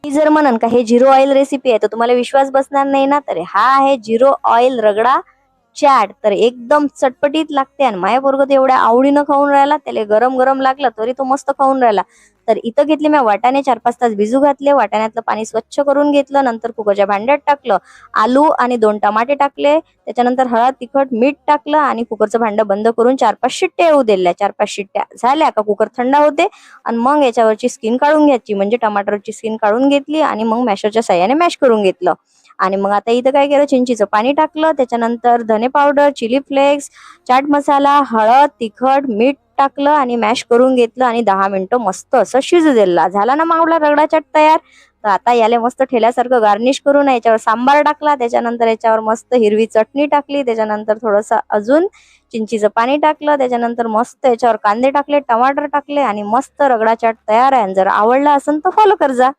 मी जर म्हणन का हे 0 ऑइल रेसिपी आहे तर तुम्हाला विश्वास बसणार नाही ना, तर हा आहे 0 ऑइल रगडा चाट. तर एकदम चटपटीत लागते आणि माझ्या पोरगं तर एवढ्या आवडीनं खाऊन राहिला, त्याला गरम गरम लागलं तरी तो मस्त खाऊन राहिला. तर इथं घेतले मी वाटाणे 4-5 तास भिजू घातले, वाटाण्यातलं पाणी स्वच्छ करून घेतलं, नंतर कुकरच्या भांड्यात टाकलं, आलू आणि 2 टमाटे टाकले, त्याच्यानंतर हळद तिखट मीठ टाकलं आणि कुकरचं भांडं बंद करून 4-5 शिट्ट्या येऊ दिल्या. 4-5 शिट्ट्या झाल्या का कुकर थंड होते आणि मग याच्यावरची स्किन काढून घ्यायची, म्हणजे टमाटरची स्किन काढून घेतली आणि मग मॅशरच्या साह्याने मॅश करून घेतलं. आणि मग आता इथं काय केलं, चिंचीचं पाणी टाकलं, त्याच्यानंतर धने powder, chilli flakes, chaat masala, हळद, तिखट, मीठ टाकलं आणि मॅश करून घेतलं आणि 10 मिनिटं मस्त असं शिजू दिला. झाला ना मावला रगडा चाट तयार. तर आता याला मस्त ठेल्यासारखं गार्निश करून याच्यावर सांबार टाकला, त्याच्यानंतर याच्यावर मस्त हिरवी चटणी टाकली, त्याच्यानंतर थोडंसं अजून चिंचीचं पाणी टाकलं, त्याच्यानंतर मस्त याच्यावर कांदे टाकले, टमाटर टाकले आणि मस्त रगडा चाट तयार आहे. जर आवडला असेल तर फॉलो कर जा.